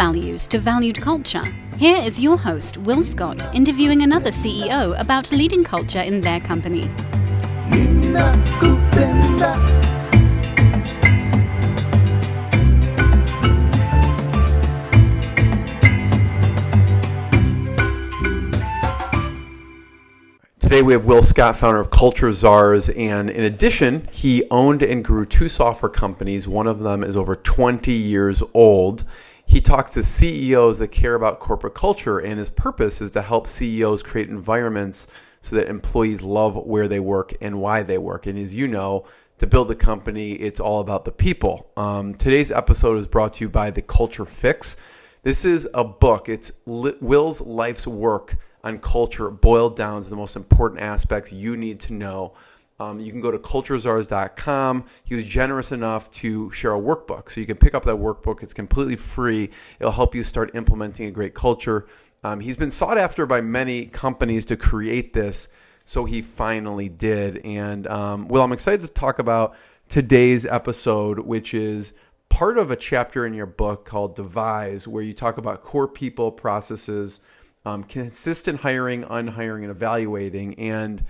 values to valued culture. Here is your host, Will Scott, interviewing another CEO about leading culture in their company. Today we have Will Scott, founder of Culture Czars, and in addition, he owned and grew two software companies. One of them is over 20 years old. He talks to CEOs that care about corporate culture, and his purpose is to help CEOs create environments so that employees love where they work and why they work. And as you know, to build a company, it's all about the people. Today's episode is brought to you by The Culture Fix. This is a book. It's Will's life's work on culture boiled down to the most important aspects you need to know. You can go to culturezars.com. He was generous enough to share a workbook. So you can pick up that workbook. It's completely free. It'll help you start implementing a great culture. He's been sought after by many companies to create this, so he finally did. And Will, I'm excited to talk about today's episode, which is part of a chapter in your book called Weisz, where you talk about core people, processes, consistent hiring, unhiring, and evaluating. And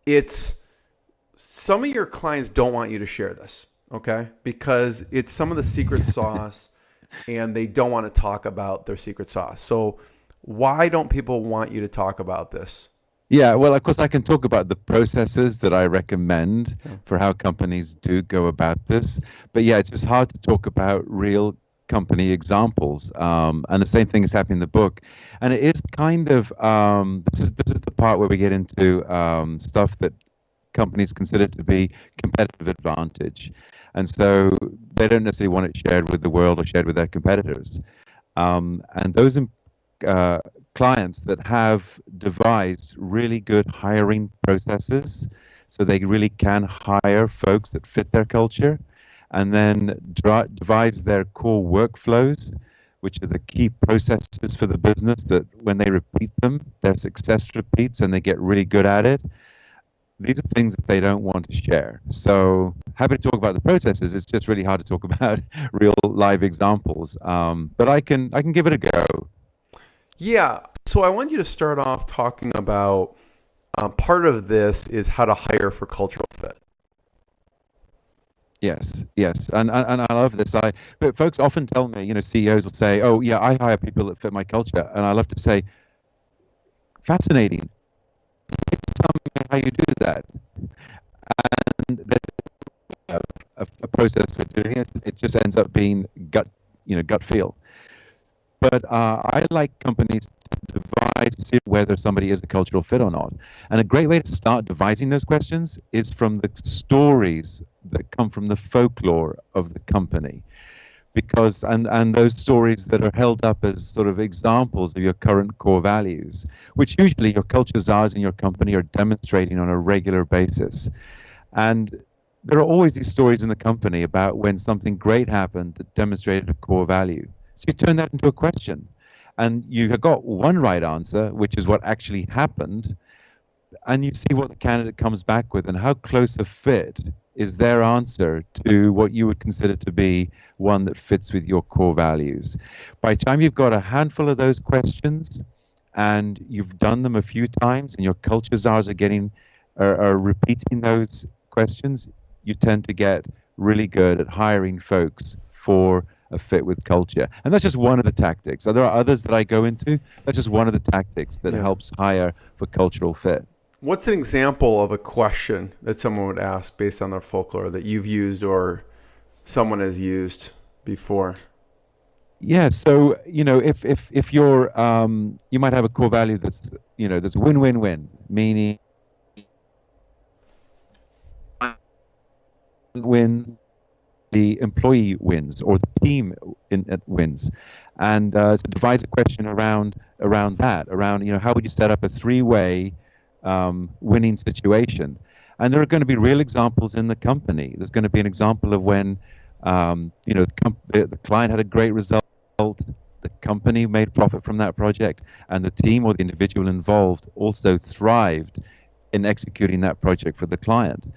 it's some of your clients don't want you to share this, okay? Because it's some of the secret sauce and they don't want to talk about their secret sauce. So why don't people want you to talk about this? Yeah, well, of course, I can talk about the processes that I recommend for how companies do go about this. But yeah, it's just hard to talk about real company examples, and the same thing is happening in the book. And it is kind of this is the part where we get into stuff that companies consider to be competitive advantage, and so they don't necessarily want it shared with the world or shared with their competitors. And those clients that have devised really good hiring processes, so they really can hire folks that fit their culture, and then devise their core workflows, which are the key processes for the business that when they repeat them, their success repeats and they get really good at it. These are things that they don't want to share. So happy to talk about the processes. It's just really hard to talk about real live examples. But I can give it a go. Yeah. So I want you to start off talking about part of this is how to hire for cultural fit. Yes, and I love this. But folks often tell me, CEOs will say, "Oh, yeah, I hire people that fit my culture," and I love to say, "Fascinating. Tell me how you do that." And there's a process for doing it. It just ends up being gut feel. But I like companies to devise to see whether somebody is a cultural fit or not. And a great way to start devising those questions is from the stories that come from the folklore of the company. Because and those stories that are held up as sort of examples of your current core values, which usually your culture czars in your company are demonstrating on a regular basis. And there are always these stories in the company about when something great happened that demonstrated a core value. So you turn that into a question, and you have got one right answer, which is what actually happened, and you see what the candidate comes back with and how close a fit is their answer to what you would consider to be one that fits with your core values. By the time you've got a handful of those questions and you've done them a few times and your culture czars are repeating those questions, you tend to get really good at hiring folks for a fit with culture. And that's just one of the tactics. There are others that I go into. That's just one of the tactics that helps hire for cultural fit. What's an example of a question that someone would ask based on their folklore that you've used or someone has used before? Yeah, so if you're you might have a core value that's win-win-win, meaning wins, the employee wins or the team wins, and so devise a question around that, how would you set up a three-way winning situation. And there are going to be real examples in the company. There's going to be an example of when the client had a great result, the company made profit from that project, and the team or the individual involved also thrived in executing that project for the client.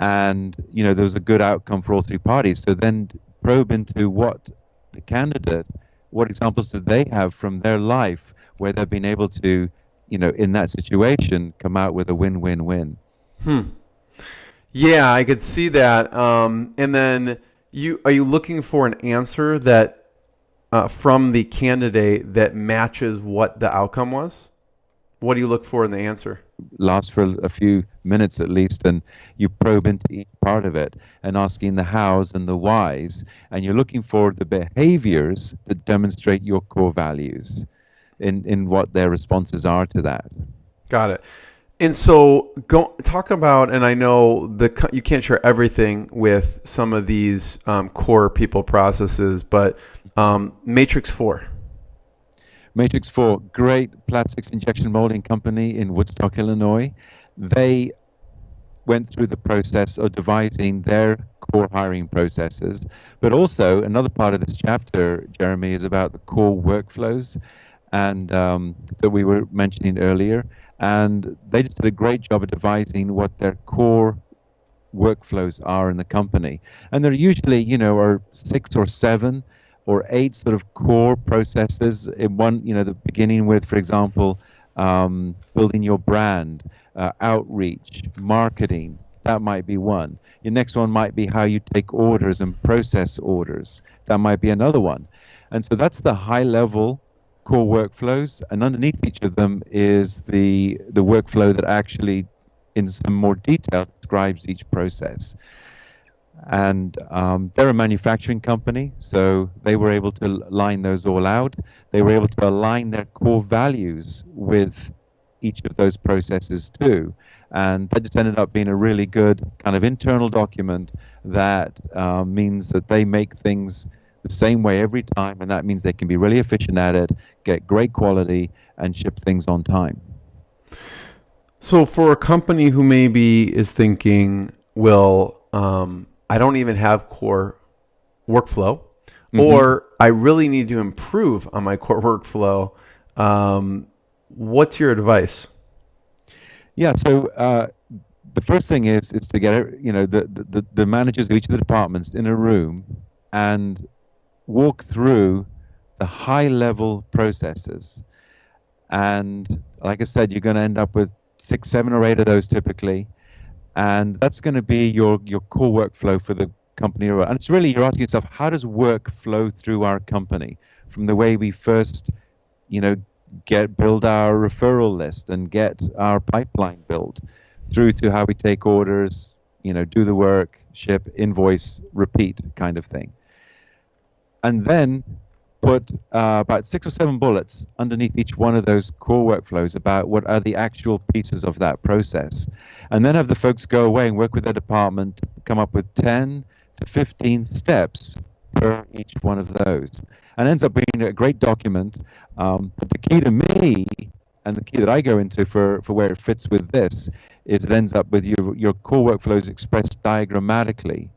And there was a good outcome for all three parties. So then probe into what the candidate what examples do they have from their life where they've been able to, in that situation, come out with a win-win-win. Yeah, I could see that. And then are you looking for an answer that from the candidate that matches what the outcome was? What do you look for in the answer? Last for a few minutes at least, and you probe into each part of it and asking the hows and the whys, and you're looking for the behaviors that demonstrate your core values in what their responses are to that. Got it. And so talk about, and I know you can't share everything with some of these core people processes, but Matrix 4. Matrix 4, great plastics injection molding company in Woodstock, Illinois. They went through the process of devising their core hiring processes. But also, another part of this chapter, Jeremy, is about the core workflows and that we were mentioning earlier. And they just did a great job of devising what their core workflows are in the company. And they're usually, are 6 or 7 or 8 sort of core processes in one, the beginning with, for example, building your brand, outreach, marketing. That might be one. Your next one might be how you take orders and process orders. That might be another one. And so that's the high level core workflows. And underneath each of them is the workflow that actually, in some more detail, describes each process. And they're a manufacturing company, so they were able to line those all out. They were able to align their core values with each of those processes too. And that just ended up being a really good kind of internal document that means that they make things the same way every time, and that means they can be really efficient at it, get great quality, and ship things on time. So for a company who maybe is thinking, well, I don't even have core workflow, or I really need to improve on my core workflow. What's your advice? Yeah, so the first thing is to get the managers of each of the departments in a room and walk through the high-level processes. And like I said, you're going to end up with 6, 7, or 8 of those typically. And that's going to be your core workflow for the company. And it's really, you're asking yourself, how does work flow through our company? From the way we first, build our referral list and get our pipeline built, through to how we take orders, do the work, ship, invoice, repeat kind of thing. And then put about 6 or 7 bullets underneath each one of those core workflows about what are the actual pieces of that process. And then have the folks go away and work with their department to come up with 10 to 15 steps per each one of those. And it ends up being a great document. But the key to me, and the key that I go into for where it fits with this, is it ends up with your core workflows expressed diagrammatically.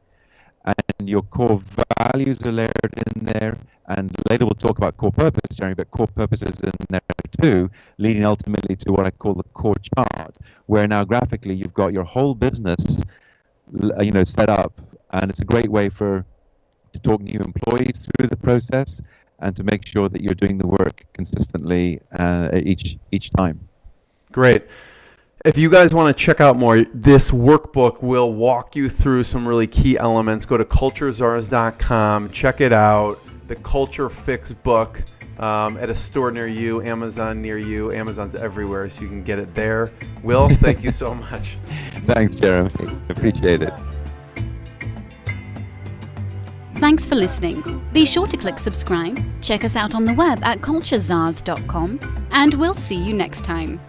And your core values are layered in there. And later we'll talk about core purpose, Jeremy, but core purpose is in there too, leading ultimately to what I call the core chart, where now graphically you've got your whole business, set up. And it's a great way to talk new employees through the process and to make sure that you're doing the work consistently each time. Great. If you guys want to check out more, this workbook will walk you through some really key elements. Go to culturezars.com, check it out. The Culture Fix book at a store near you, Amazon near you. Amazon's everywhere, so you can get it there. Will, thank you so much. Thanks, Jeremy. Appreciate it. Thanks for listening. Be sure to click subscribe, check us out on the web at culturezars.com, and we'll see you next time.